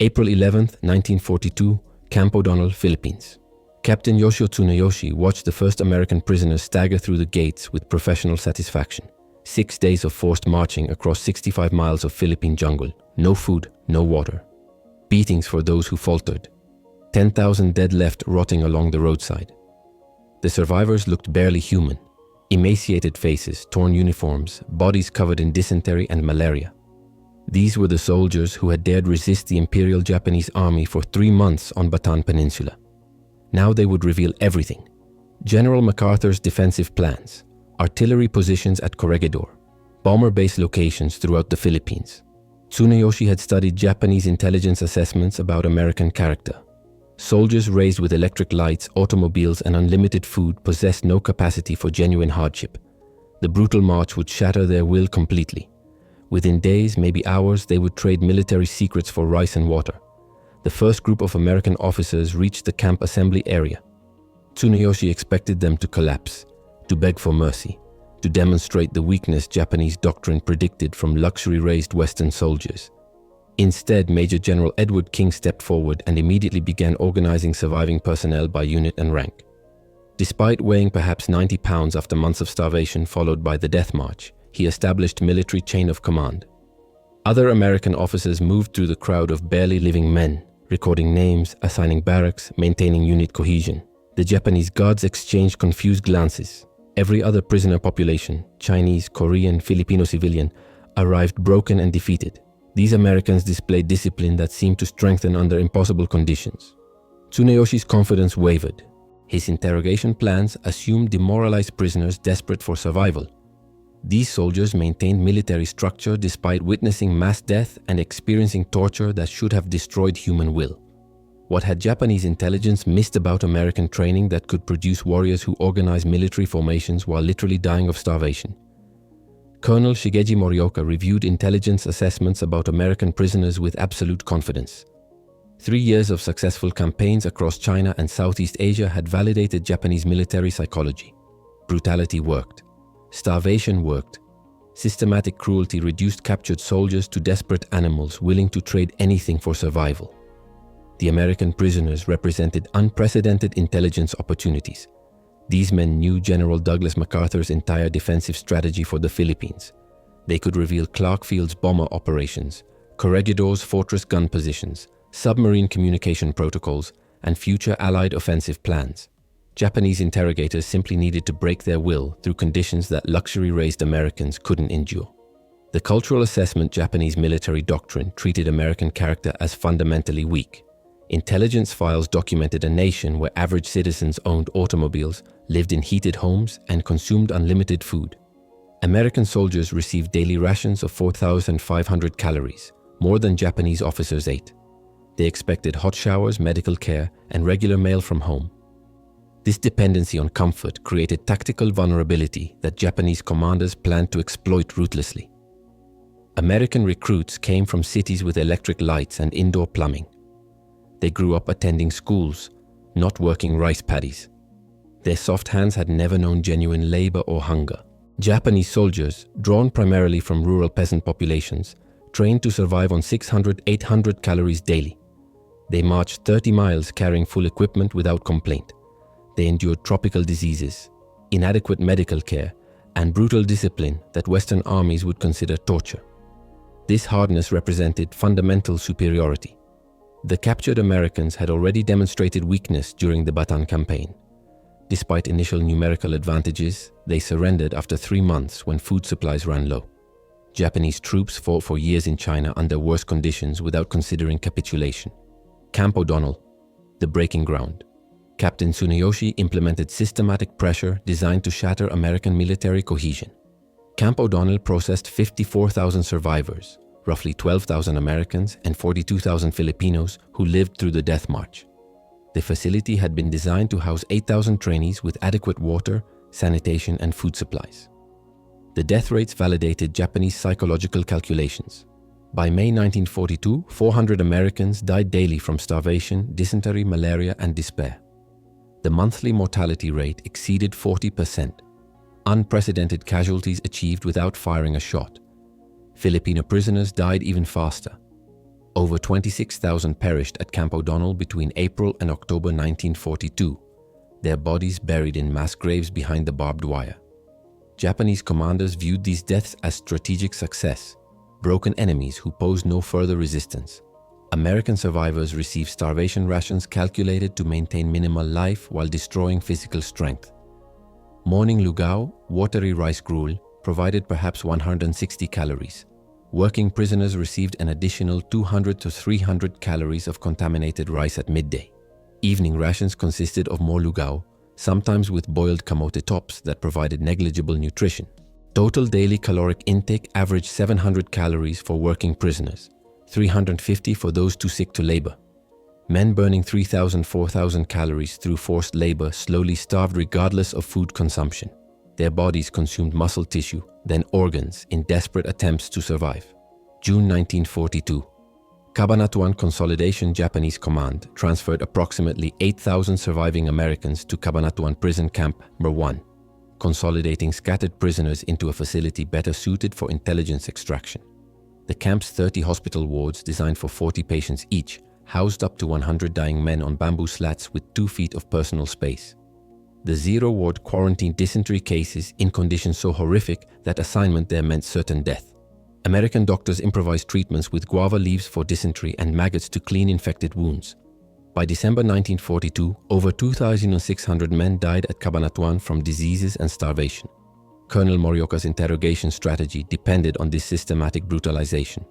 April 11, 1942, Camp O'Donnell, Philippines. Captain Yoshio Tsuneyoshi watched the first American prisoners stagger through the gates with professional satisfaction. 6 days of forced marching across 65 miles of Philippine jungle. No food, no water. Beatings for those who faltered. 10,000 dead left rotting along the roadside. The survivors looked barely human. Emaciated faces, torn uniforms, bodies covered in dysentery and malaria. These were the soldiers who had dared resist the Imperial Japanese Army for 3 months on Bataan Peninsula. Now they would reveal everything. General MacArthur's defensive plans, artillery positions at Corregidor, bomber base locations throughout the Philippines. Tsuneyoshi had studied Japanese intelligence assessments about American character. Soldiers raised with electric lights, automobiles, and unlimited food possessed no capacity for genuine hardship. The brutal march would shatter their will completely. Within days, maybe hours, they would trade military secrets for rice and water. The first group of American officers reached the camp assembly area. Tsuneyoshi expected them to collapse, to beg for mercy, to demonstrate the weakness Japanese doctrine predicted from luxury-raised Western soldiers. Instead, Major General Edward King stepped forward and immediately began organizing surviving personnel by unit and rank. Despite weighing perhaps 90 pounds after months of starvation followed by the Death March, he established military chain of command. Other American officers moved through the crowd of barely living men, recording names, assigning barracks, maintaining unit cohesion. The Japanese guards exchanged confused glances. Every other prisoner population, Chinese, Korean, Filipino civilian, arrived broken and defeated. These Americans displayed discipline that seemed to strengthen under impossible conditions. Tsuneyoshi's confidence wavered. His interrogation plans assumed demoralized prisoners desperate for survival. These soldiers maintained military structure despite witnessing mass death and experiencing torture that should have destroyed human will. What had Japanese intelligence missed about American training that could produce warriors who organized military formations while literally dying of starvation? Colonel Shigeji Morioka reviewed intelligence assessments about American prisoners with absolute confidence. 3 years of successful campaigns across China and Southeast Asia had validated Japanese military psychology. Brutality worked. Starvation worked. Systematic cruelty reduced captured soldiers to desperate animals willing to trade anything for survival. The American prisoners represented unprecedented intelligence opportunities. These men knew General Douglas MacArthur's entire defensive strategy for the Philippines. They could reveal Clark Field's bomber operations, Corregidor's fortress gun positions, submarine communication protocols, and future Allied offensive plans. Japanese interrogators simply needed to break their will through conditions that luxury-raised Americans couldn't endure. The cultural assessment Japanese military doctrine treated American character as fundamentally weak. Intelligence files documented a nation where average citizens owned automobiles, lived in heated homes, and consumed unlimited food. American soldiers received daily rations of 4,500 calories, more than Japanese officers ate. They expected hot showers, medical care, and regular mail from home. This dependency on comfort created tactical vulnerability that Japanese commanders planned to exploit ruthlessly. American recruits came from cities with electric lights and indoor plumbing. They grew up attending schools, not working rice paddies. Their soft hands had never known genuine labor or hunger. Japanese soldiers, drawn primarily from rural peasant populations, trained to survive on 600-800 calories daily. They marched 30 miles carrying full equipment without complaint. They endured tropical diseases, inadequate medical care, and brutal discipline that Western armies would consider torture. This hardness represented fundamental superiority. The captured Americans had already demonstrated weakness during the Bataan campaign. Despite initial numerical advantages, they surrendered after 3 months when food supplies ran low. Japanese troops fought for years in China under worse conditions without considering capitulation. Camp O'Donnell, the breaking ground. Captain Tsuneyoshi implemented systematic pressure designed to shatter American military cohesion. Camp O'Donnell processed 54,000 survivors, roughly 12,000 Americans and 42,000 Filipinos who lived through the Death March. The facility had been designed to house 8,000 trainees with adequate water, sanitation, and food supplies. The death rates validated Japanese psychological calculations. By May 1942, 400 Americans died daily from starvation, dysentery, malaria, and despair. The monthly mortality rate exceeded 40%. Unprecedented casualties achieved without firing a shot. Filipino prisoners died even faster. Over 26,000 perished at Camp O'Donnell between April and October 1942, their bodies buried in mass graves behind the barbed wire. Japanese commanders viewed these deaths as strategic success, broken enemies who posed no further resistance. American survivors received starvation rations calculated to maintain minimal life while destroying physical strength. Morning lugao, watery rice gruel, provided perhaps 160 calories. Working prisoners received an additional 200 to 300 calories of contaminated rice at midday. Evening rations consisted of more lugao, sometimes with boiled kamote tops that provided negligible nutrition. Total daily caloric intake averaged 700 calories for working prisoners, 350 for those too sick to labor. Men burning 3,000–4,000 calories through forced labor slowly starved regardless of food consumption. Their bodies consumed muscle tissue, then organs, in desperate attempts to survive. June 1942. Cabanatuan Consolidation Japanese Command transferred approximately 8,000 surviving Americans to Cabanatuan Prison Camp No. 1, consolidating scattered prisoners into a facility better suited for intelligence extraction. The camp's 30 hospital wards, designed for 40 patients each, housed up to 100 dying men on bamboo slats with 2 feet of personal space. The zero-ward quarantined dysentery cases in conditions so horrific that assignment there meant certain death. American doctors improvised treatments with guava leaves for dysentery and maggots to clean infected wounds. By December 1942, over 2,600 men died at Cabanatuan from diseases and starvation. Colonel Morioka's interrogation strategy depended on this systematic brutalization.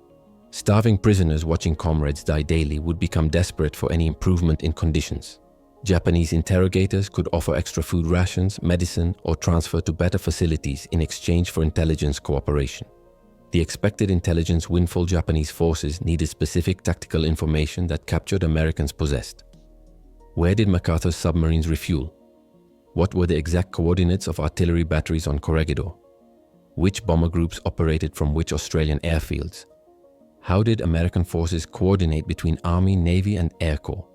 Starving prisoners watching comrades die daily would become desperate for any improvement in conditions. Japanese interrogators could offer extra food rations, medicine, or transfer to better facilities in exchange for intelligence cooperation. The expected intelligence windfall Japanese forces needed specific tactical information that captured Americans possessed. Where did MacArthur's submarines refuel? What were the exact coordinates of artillery batteries on Corregidor? Which bomber groups operated from which Australian airfields? How did American forces coordinate between Army, Navy, and Air Corps?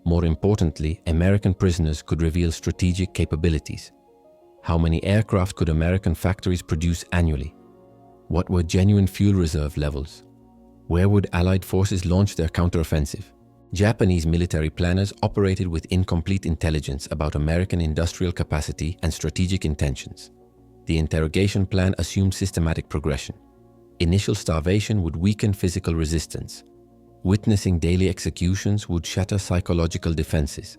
More importantly, American prisoners could reveal strategic capabilities. How many aircraft could American factories produce annually? What were genuine fuel reserve levels? Where would Allied forces launch their counteroffensive? Japanese military planners operated with incomplete intelligence about American industrial capacity and strategic intentions. The interrogation plan assumed systematic progression. Initial starvation would weaken physical resistance. Witnessing daily executions would shatter psychological defenses.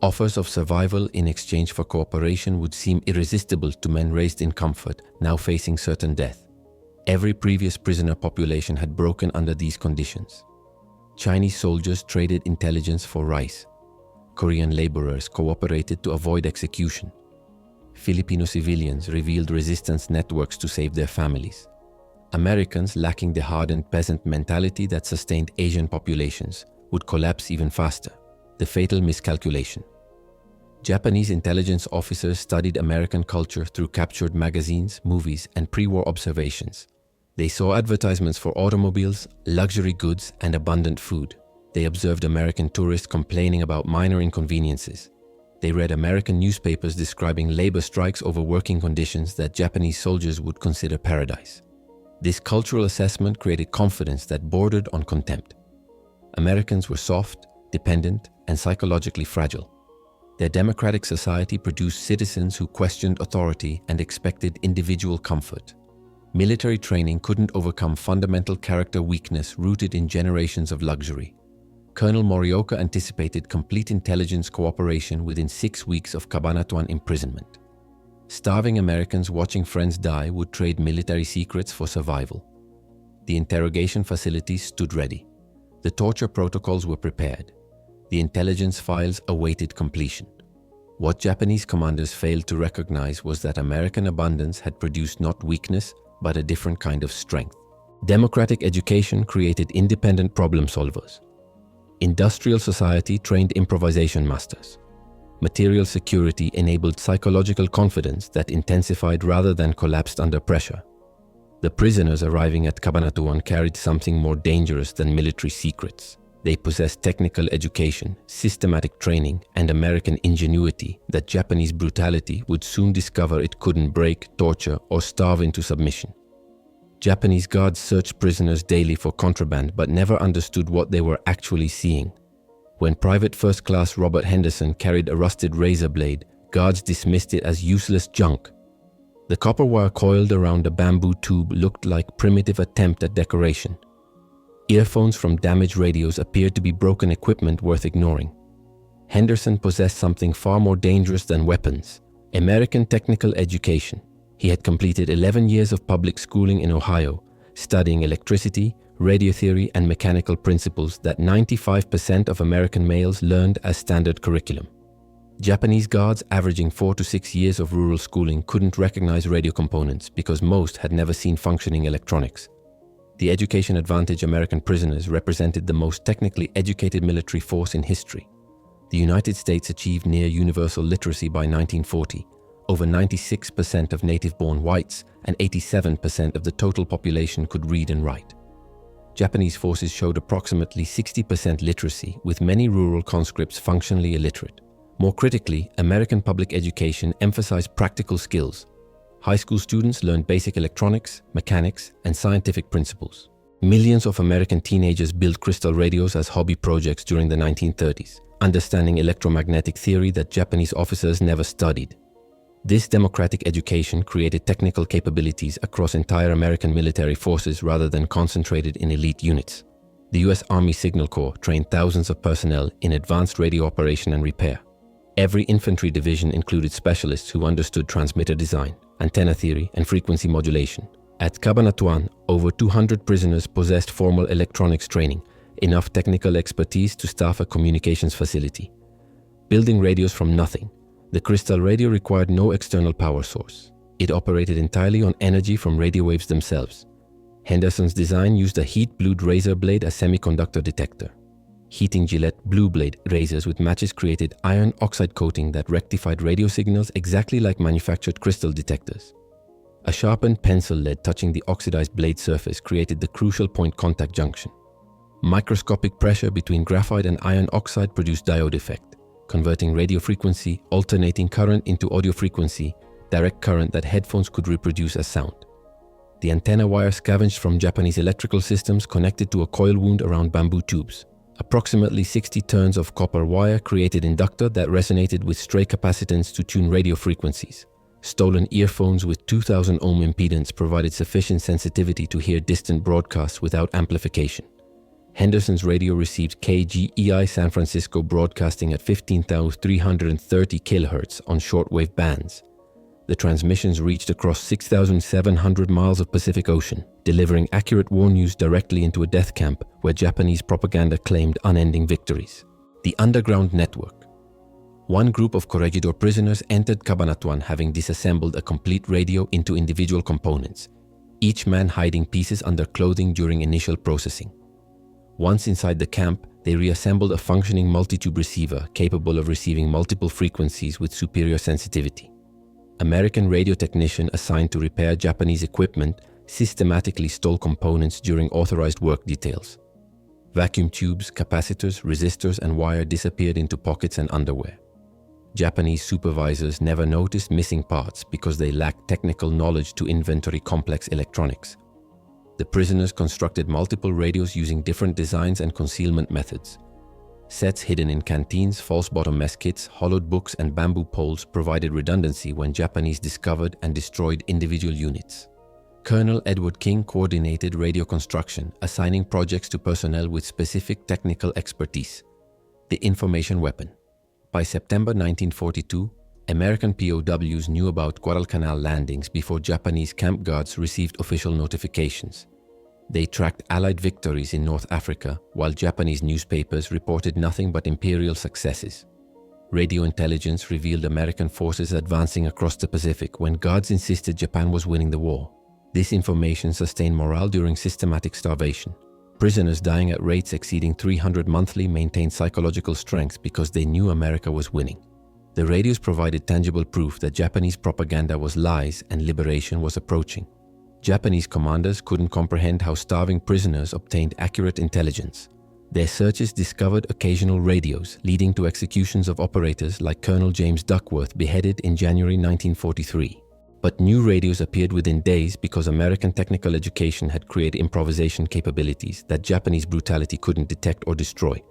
Offers of survival in exchange for cooperation would seem irresistible to men raised in comfort, now facing certain death. Every previous prisoner population had broken under these conditions. Chinese soldiers traded intelligence for rice. Korean laborers cooperated to avoid execution. Filipino civilians revealed resistance networks to save their families. Americans, lacking the hardened peasant mentality that sustained Asian populations, would collapse even faster. The fatal miscalculation. Japanese intelligence officers studied American culture through captured magazines, movies, and pre-war observations. They saw advertisements for automobiles, luxury goods, and abundant food. They observed American tourists complaining about minor inconveniences. They read American newspapers describing labor strikes over working conditions that Japanese soldiers would consider paradise. This cultural assessment created confidence that bordered on contempt. Americans were soft, dependent, and psychologically fragile. Their democratic society produced citizens who questioned authority and expected individual comfort. Military training couldn't overcome fundamental character weakness rooted in generations of luxury. Colonel Morioka anticipated complete intelligence cooperation within 6 weeks of Cabanatuan imprisonment. Starving Americans watching friends die would trade military secrets for survival. The interrogation facilities stood ready. The torture protocols were prepared. The intelligence files awaited completion. What Japanese commanders failed to recognize was that American abundance had produced not weakness, but a different kind of strength. Democratic education created independent problem solvers. Industrial society trained improvisation masters. Material security enabled psychological confidence that intensified rather than collapsed under pressure. The prisoners arriving at Cabanatuan carried something more dangerous than military secrets. They possessed technical education, systematic training, and American ingenuity that Japanese brutality would soon discover it couldn't break, torture, or starve into submission. Japanese guards searched prisoners daily for contraband but never understood what they were actually seeing. When Private First Class Robert Henderson carried a rusted razor blade, guards dismissed it as useless junk. The copper wire coiled around a bamboo tube looked like primitive attempt at decoration. Earphones from damaged radios appeared to be broken equipment worth ignoring. Henderson possessed something far more dangerous than weapons: American technical education. He had completed 11 years of public schooling in Ohio, studying electricity, radio theory, and mechanical principles that 95% of American males learned as standard curriculum. Japanese guards averaging 4 to 6 years of rural schooling couldn't recognize radio components because most had never seen functioning electronics. The education advantage American prisoners represented the most technically educated military force in history. The United States achieved near universal literacy by 1940. Over 96% of native-born whites and 87% of the total population could read and write. Japanese forces showed approximately 60% literacy, with many rural conscripts functionally illiterate. More critically, American public education emphasized practical skills. High school students learned basic electronics, mechanics, and scientific principles. Millions of American teenagers built crystal radios as hobby projects during the 1930s, understanding electromagnetic theory that Japanese officers never studied. This democratic education created technical capabilities across entire American military forces rather than concentrated in elite units. The U.S. Army Signal Corps trained thousands of personnel in advanced radio operation and repair. Every infantry division included specialists who understood transmitter design, antenna theory, and frequency modulation. At Cabanatuan, over 200 prisoners possessed formal electronics training, enough technical expertise to staff a communications facility. Building radios from nothing, the crystal radio required no external power source. It operated entirely on energy from radio waves themselves. Henderson's design used a heat-blued razor blade as semiconductor detector. Heating Gillette blue blade razors with matches created iron oxide coating that rectified radio signals exactly like manufactured crystal detectors. A sharpened pencil lead touching the oxidized blade surface created the crucial point contact junction. Microscopic pressure between graphite and iron oxide produced diode effect, converting radio frequency, alternating current into audio frequency, direct current that headphones could reproduce as sound. The antenna wire scavenged from Japanese electrical systems connected to a coil wound around bamboo tubes. Approximately 60 turns of copper wire created inductor that resonated with stray capacitance to tune radio frequencies. Stolen earphones with 2000 ohm impedance provided sufficient sensitivity to hear distant broadcasts without amplification. Henderson's radio received KGEI San Francisco broadcasting at 15,330 kHz on shortwave bands. The transmissions reached across 6,700 miles of Pacific Ocean, delivering accurate war news directly into a death camp where Japanese propaganda claimed unending victories. The Underground Network. One group of corregidor prisoners entered Cabanatuan having disassembled a complete radio into individual components, each man hiding pieces under clothing during initial processing. Once inside the camp, they reassembled a functioning multitube receiver capable of receiving multiple frequencies with superior sensitivity. American radio technician assigned to repair Japanese equipment systematically stole components during authorized work details. Vacuum tubes, capacitors, resistors, and wire disappeared into pockets and underwear. Japanese supervisors never noticed missing parts because they lacked technical knowledge to inventory complex electronics. The prisoners constructed multiple radios using different designs and concealment methods. Sets hidden in canteens, false bottom mess kits, hollowed books, and bamboo poles provided redundancy when Japanese discovered and destroyed individual units. Colonel Edward King coordinated radio construction, assigning projects to personnel with specific technical expertise. The information weapon. By September 1942, American POWs knew about Guadalcanal landings before Japanese camp guards received official notifications. They tracked Allied victories in North Africa, while Japanese newspapers reported nothing but imperial successes. Radio intelligence revealed American forces advancing across the Pacific when guards insisted Japan was winning the war. This information sustained morale during systematic starvation. Prisoners dying at rates exceeding 300 monthly maintained psychological strength because they knew America was winning. The radios provided tangible proof that Japanese propaganda was lies and liberation was approaching. Japanese commanders couldn't comprehend how starving prisoners obtained accurate intelligence. Their searches discovered occasional radios, leading to executions of operators like Colonel James Duckworth, beheaded in January 1943. But new radios appeared within days because American technical education had created improvisation capabilities that Japanese brutality couldn't detect or destroy.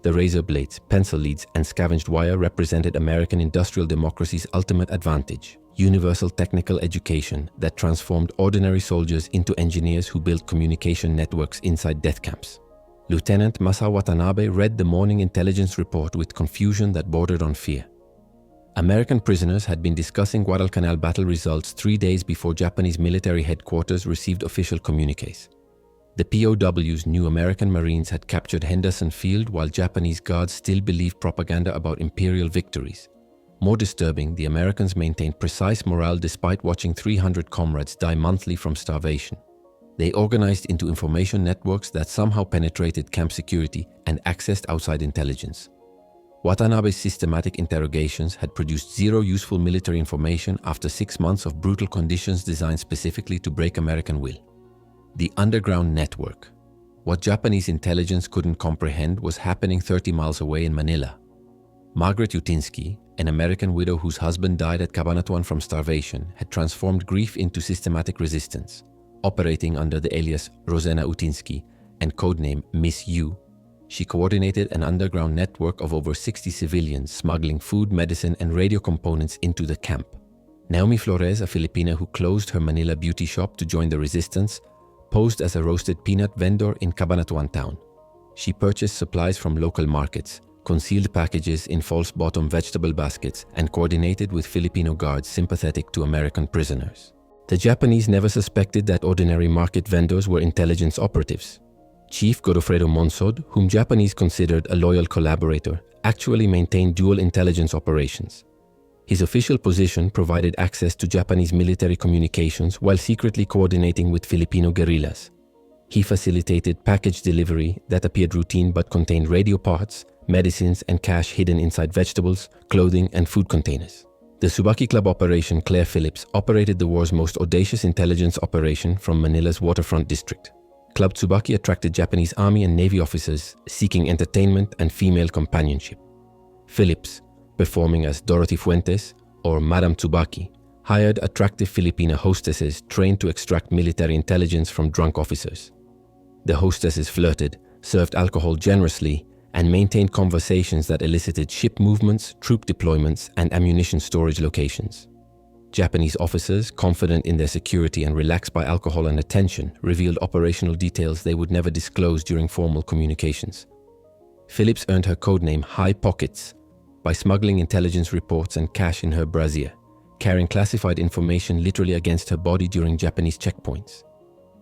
The razor blades, pencil leads, and scavenged wire represented American industrial democracy's ultimate advantage: universal technical education that transformed ordinary soldiers into engineers who built communication networks inside death camps. Lieutenant Masa Watanabe read the morning intelligence report with confusion that bordered on fear. American prisoners had been discussing Guadalcanal battle results 3 days before Japanese military headquarters received official communiques. The POWs knew American Marines had captured Henderson Field while Japanese guards still believed propaganda about imperial victories. More disturbing, the Americans maintained precise morale despite watching 300 comrades die monthly from starvation. They organized into information networks that somehow penetrated camp security and accessed outside intelligence. Watanabe's systematic interrogations had produced zero useful military information after 6 months of brutal conditions designed specifically to break American will. The underground network. What Japanese intelligence couldn't comprehend was happening 30 miles away in Manila. Margaret Utinsky, an American widow whose husband died at Cabanatuan from starvation, had transformed grief into systematic resistance. Operating under the alias Rosena Utinsky and codename Miss U, she coordinated an underground network of over 60 civilians smuggling food, medicine, and radio components into the camp. Naomi Flores, a Filipina who closed her Manila beauty shop to join the resistance, posed as a roasted peanut vendor in Cabanatuan town. She purchased supplies from local markets, concealed packages in false-bottom vegetable baskets, and coordinated with Filipino guards sympathetic to American prisoners. The Japanese never suspected that ordinary market vendors were intelligence operatives. Chief Godofredo Monsod, whom Japanese considered a loyal collaborator, actually maintained dual intelligence operations. His official position provided access to Japanese military communications while secretly coordinating with Filipino guerrillas. He facilitated package delivery that appeared routine but contained radio parts, medicines, and cash hidden inside vegetables, clothing, and food containers. The Tsubaki Club operation Claire Phillips operated the war's most audacious intelligence operation from Manila's waterfront district. Club Tsubaki attracted Japanese Army and Navy officers seeking entertainment and female companionship. Phillips, performing as Dorothy Fuentes or Madame Tsubaki, hired attractive Filipina hostesses trained to extract military intelligence from drunk officers. The hostesses flirted, served alcohol generously, and maintained conversations that elicited ship movements, troop deployments, and ammunition storage locations. Japanese officers, confident in their security and relaxed by alcohol and attention, revealed operational details they would never disclose during formal communications. Phillips earned her codename High Pockets by smuggling intelligence reports and cash in her brassiere, carrying classified information literally against her body during Japanese checkpoints.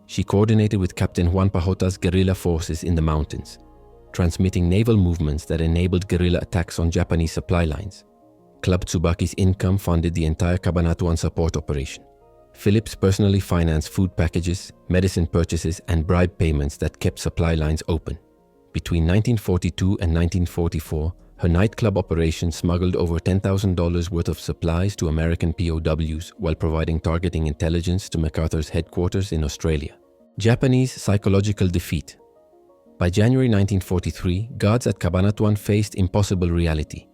She coordinated with Captain Juan Pajota's guerrilla forces in the mountains, transmitting naval movements that enabled guerrilla attacks on Japanese supply lines. Club Tsubaki's income funded the entire Cabanatuan support operation. Phillips personally financed food packages, medicine purchases, and bribe payments that kept supply lines open. Between 1942 and 1944, her nightclub operation smuggled over $10,000 worth of supplies to American POWs while providing targeting intelligence to MacArthur's headquarters in Australia. Japanese psychological defeat. By January 1943, guards at Cabanatuan faced impossible reality.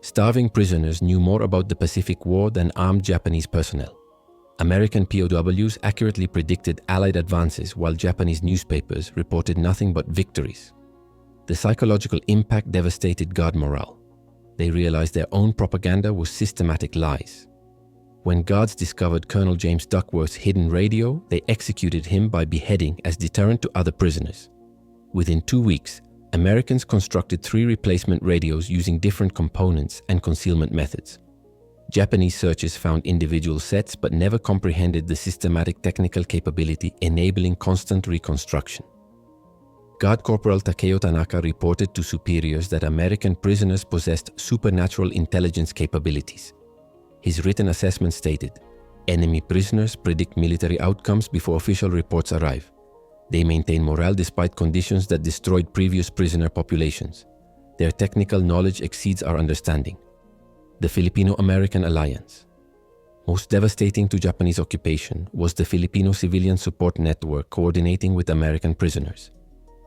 Starving prisoners knew more about the Pacific War than armed Japanese personnel. American POWs accurately predicted Allied advances while Japanese newspapers reported nothing but victories. The psychological impact devastated guard morale. They realized their own propaganda was systematic lies. When guards discovered Colonel James Duckworth's hidden radio, they executed him by beheading as deterrent to other prisoners. Within 2 weeks, Americans constructed 3 replacement radios using different components and concealment methods. Japanese searchers found individual sets but never comprehended the systematic technical capability enabling constant reconstruction. Guard Corporal Takeo Tanaka reported to superiors that American prisoners possessed supernatural intelligence capabilities. His written assessment stated, "Enemy prisoners predict military outcomes before official reports arrive. They maintain morale despite conditions that destroyed previous prisoner populations. Their technical knowledge exceeds our understanding." The Filipino-American Alliance. Most devastating to Japanese occupation was the Filipino Civilian Support Network coordinating with American prisoners.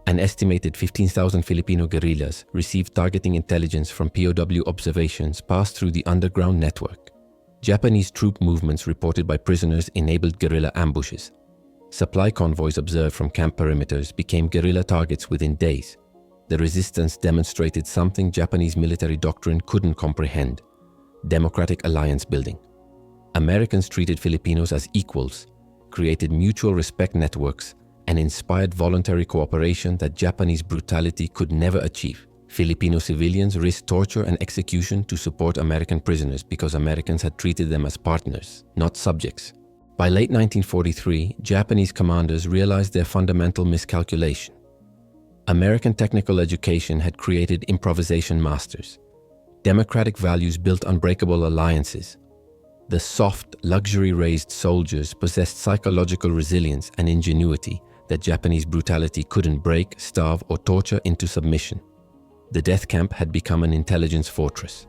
An estimated 15,000 Filipino guerrillas received targeting intelligence from POW observations passed through the underground network. Japanese troop movements reported by prisoners enabled guerrilla ambushes. Supply convoys observed from camp perimeters became guerrilla targets within days. The resistance demonstrated something Japanese military doctrine couldn't comprehend: democratic alliance building. Americans treated Filipinos as equals, created mutual respect networks, and inspired voluntary cooperation that Japanese brutality could never achieve. Filipino civilians risked torture and execution to support American prisoners because Americans had treated them as partners, not subjects. By late 1943, Japanese commanders realized their fundamental miscalculation. American technical education had created improvisation masters. Democratic values built unbreakable alliances. The soft, luxury-raised soldiers possessed psychological resilience and ingenuity that Japanese brutality couldn't break, starve, or torture into submission. The death camp had become an intelligence fortress.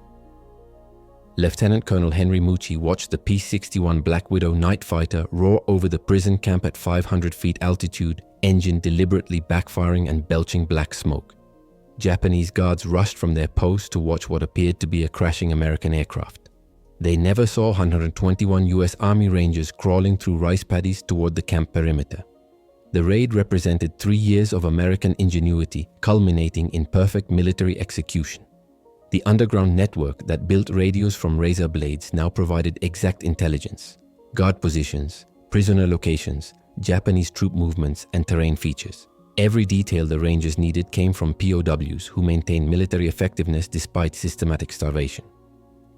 Lieutenant Colonel Henry Mucci watched the P-61 Black Widow night fighter roar over the prison camp at 500 feet altitude, engine deliberately backfiring and belching black smoke. Japanese guards rushed from their posts to watch what appeared to be a crashing American aircraft. They never saw 121 U.S. Army Rangers crawling through rice paddies toward the camp perimeter. The raid represented 3 years of American ingenuity, culminating in perfect military execution. The underground network that built radios from razor blades now provided exact intelligence: guard positions, prisoner locations, Japanese troop movements, and terrain features. Every detail the Rangers needed came from POWs who maintained military effectiveness despite systematic starvation.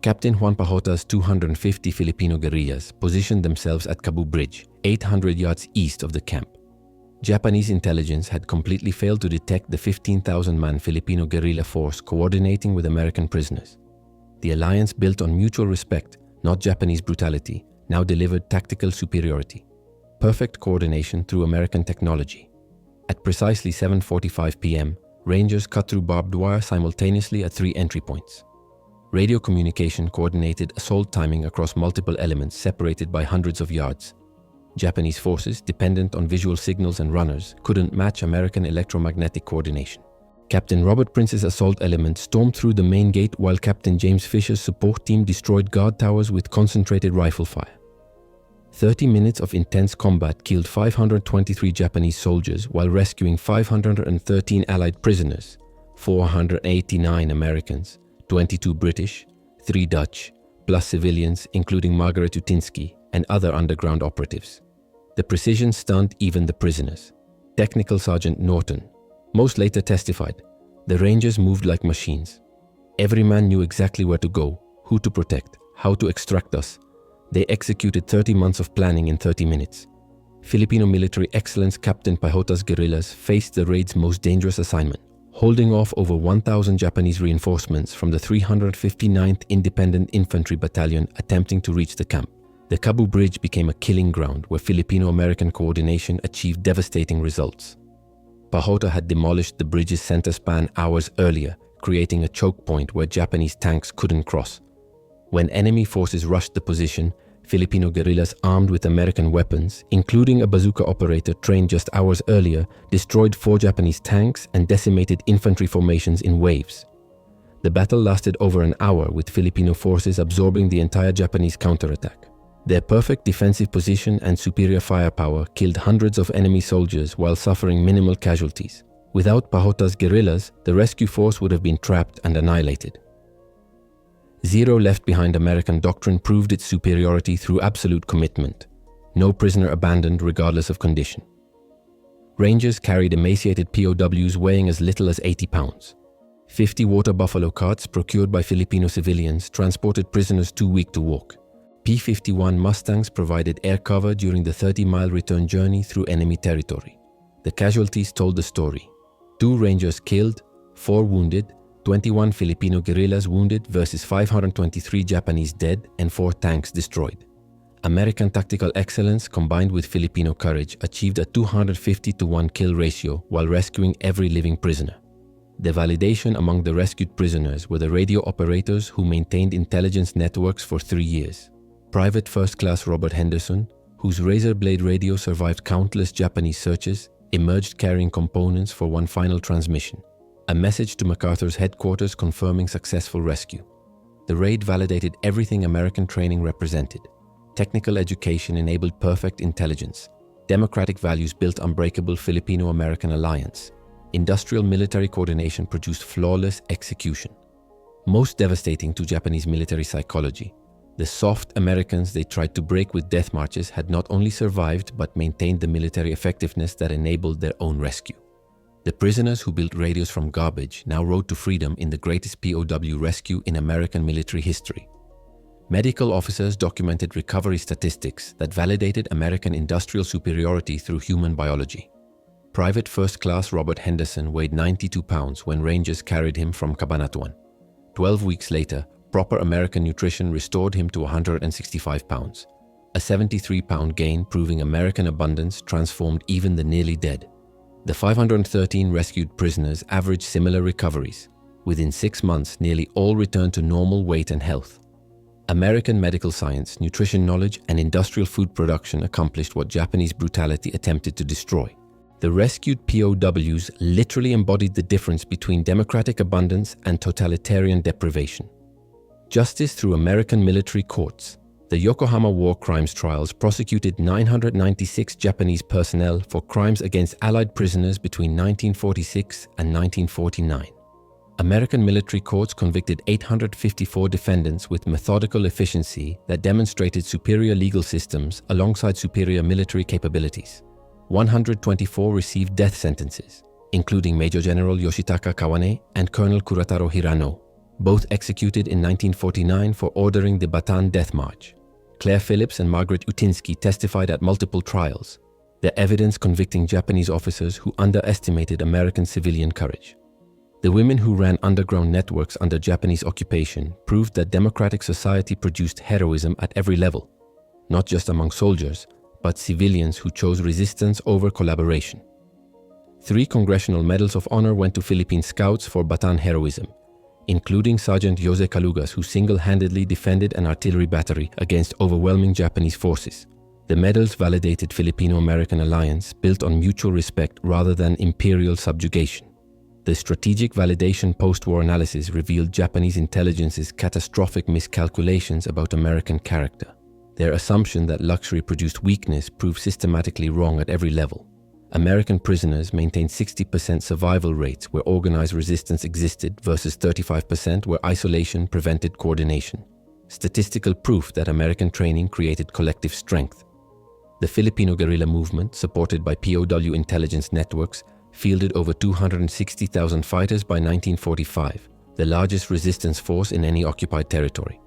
Captain Juan Pajota's 250 Filipino guerrillas positioned themselves at Cabu Bridge, 800 yards east of the camp. Japanese intelligence had completely failed to detect the 15,000-man Filipino guerrilla force coordinating with American prisoners. The alliance, built on mutual respect, not Japanese brutality, now delivered tactical superiority. Perfect coordination through American technology. At precisely 7:45 p.m., Rangers cut through barbed wire simultaneously at 3 entry points. Radio communication coordinated assault timing across multiple elements separated by hundreds of yards. Japanese forces, dependent on visual signals and runners, couldn't match American electromagnetic coordination. Captain Robert Prince's assault element stormed through the main gate while Captain James Fisher's support team destroyed guard towers with concentrated rifle fire. 30 minutes of intense combat killed 523 Japanese soldiers while rescuing 513 Allied prisoners, 489 Americans, 22 British, 3 Dutch, plus civilians including Margaret Utinsky and other underground operatives. The precision stunned even the prisoners. Technical Sergeant Norton. Most later testified, the Rangers moved like machines. Every man knew exactly where to go, who to protect, how to extract us. They executed 30 months of planning in 30 minutes. Filipino military excellence Captain Pajota's guerrillas faced the raid's most dangerous assignment, holding off over 1,000 Japanese reinforcements from the 359th Independent Infantry Battalion attempting to reach the camp. The Cabu Bridge became a killing ground where Filipino-American coordination achieved devastating results. Pajota had demolished the bridge's center span hours earlier, creating a choke point where Japanese tanks couldn't cross. When enemy forces rushed the position, Filipino guerrillas armed with American weapons, including a bazooka operator trained just hours earlier, destroyed 4 Japanese tanks and decimated infantry formations in waves. The battle lasted over an hour, with Filipino forces absorbing the entire Japanese counterattack. Their perfect defensive position and superior firepower killed hundreds of enemy soldiers while suffering minimal casualties. Without Pajota's guerrillas, the rescue force would have been trapped and annihilated. Zero left behind American doctrine proved its superiority through absolute commitment. No prisoner abandoned regardless of condition. Rangers carried emaciated POWs weighing as little as 80 pounds. 50 water buffalo carts procured by Filipino civilians transported prisoners too weak to walk. P-51 Mustangs provided air cover during the 30-mile return journey through enemy territory. The casualties told the story. 2 Rangers killed, 4 wounded, 21 Filipino guerrillas wounded versus 523 Japanese dead and 4 tanks destroyed. American tactical excellence combined with Filipino courage achieved a 250-to-1 kill ratio while rescuing every living prisoner. The validation among the rescued prisoners were the radio operators who maintained intelligence networks for 3 years. Private First Class Robert Henderson, whose razor blade radio survived countless Japanese searches, emerged carrying components for one final transmission, a message to MacArthur's headquarters confirming successful rescue. The raid validated everything American training represented. Technical education enabled perfect intelligence. Democratic values built unbreakable Filipino-American alliance. Industrial military coordination produced flawless execution. Most devastating to Japanese military psychology, the soft Americans they tried to break with death marches had not only survived but maintained the military effectiveness that enabled their own rescue. The prisoners who built radios from garbage now rode to freedom in the greatest POW rescue in American military history. Medical officers documented recovery statistics that validated American industrial superiority through human biology. Private First Class Robert Henderson weighed 92 pounds when Rangers carried him from Cabanatuan. 12 weeks later, proper American nutrition restored him to 165 pounds. A 73-pound gain proving American abundance transformed even the nearly dead. The 513 rescued prisoners averaged similar recoveries. Within 6 months, nearly all returned to normal weight and health. American medical science, nutrition knowledge, and industrial food production accomplished what Japanese brutality attempted to destroy. The rescued POWs literally embodied the difference between democratic abundance and totalitarian deprivation. Justice through American military courts. The Yokohama war crimes trials prosecuted 996 Japanese personnel for crimes against Allied prisoners between 1946 and 1949. American military courts convicted 854 defendants with methodical efficiency that demonstrated superior legal systems alongside superior military capabilities. 124 received death sentences, including Major General Yoshitaka Kawane and Colonel Kurataro Hirano, both executed in 1949 for ordering the Bataan Death March. Claire Phillips and Margaret Utinsky testified at multiple trials, their evidence convicting Japanese officers who underestimated American civilian courage. The women who ran underground networks under Japanese occupation proved that democratic society produced heroism at every level, not just among soldiers, but civilians who chose resistance over collaboration. 3 Congressional Medals of Honor went to Philippine Scouts for Bataan heroism, including Sergeant Jose Calugas, who single-handedly defended an artillery battery against overwhelming Japanese forces. The medals validated Filipino-American alliance built on mutual respect rather than imperial subjugation. The strategic validation post-war analysis revealed Japanese intelligence's catastrophic miscalculations about American character. Their assumption that luxury produced weakness proved systematically wrong at every level. American prisoners maintained 60% survival rates where organized resistance existed versus 35% where isolation prevented coordination. Statistical proof that American training created collective strength. The Filipino guerrilla movement, supported by POW intelligence networks, fielded over 260,000 fighters by 1945, the largest resistance force in any occupied territory.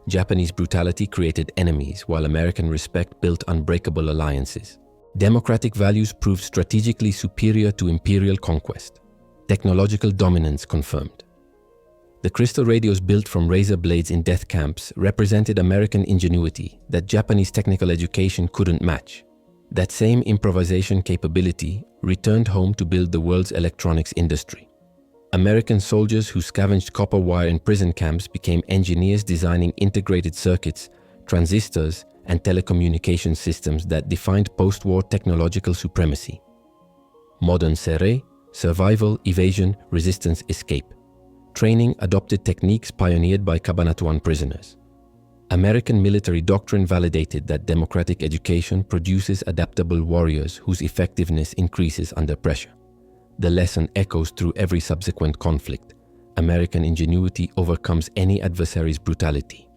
Japanese brutality created enemies, while American respect built unbreakable alliances. Democratic values proved strategically superior to imperial conquest. Technological dominance confirmed. The crystal radios built from razor blades in death camps represented American ingenuity that Japanese technical education couldn't match. That same improvisation capability returned home to build the world's electronics industry. American soldiers who scavenged copper wire in prison camps became engineers designing integrated circuits, transistors, and telecommunication systems that defined post-war technological supremacy. Modern SERE, survival, evasion, resistance, escape. Training adopted techniques pioneered by Cabanatuan prisoners. American military doctrine validated that democratic education produces adaptable warriors whose effectiveness increases under pressure. The lesson echoes through every subsequent conflict. American ingenuity overcomes any adversary's brutality.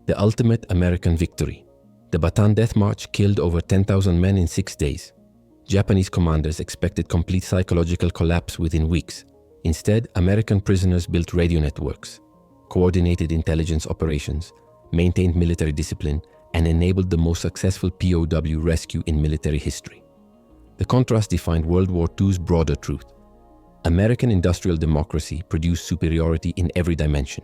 The ultimate American victory. The Bataan Death March killed over 10,000 men in 6 days. Japanese commanders expected complete psychological collapse within weeks. Instead, American prisoners built radio networks, coordinated intelligence operations, maintained military discipline, and enabled the most successful POW rescue in military history. The contrast defined World War II's broader truth. American industrial democracy produced superiority in every dimension.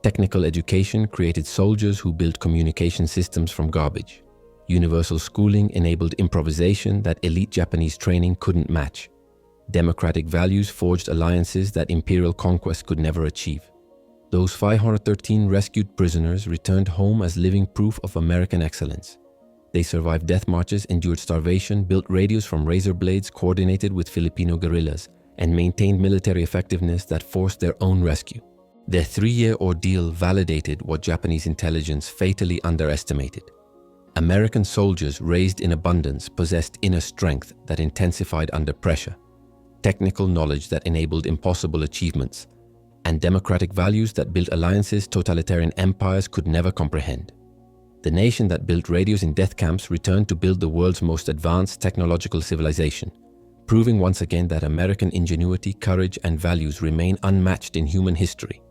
Technical education created soldiers who built communication systems from garbage. Universal schooling enabled improvisation that elite Japanese training couldn't match. Democratic values forged alliances that imperial conquest could never achieve. Those 513 rescued prisoners returned home as living proof of American excellence. They survived death marches, endured starvation, built radios from razor blades coordinated with Filipino guerrillas, and maintained military effectiveness that forced their own rescue. Their 3-year ordeal validated what Japanese intelligence fatally underestimated. American soldiers raised in abundance possessed inner strength that intensified under pressure, technical knowledge that enabled impossible achievements, and democratic values that built alliances totalitarian empires could never comprehend. The nation that built radios in death camps returned to build the world's most advanced technological civilization, proving once again that American ingenuity, courage, and values remain unmatched in human history.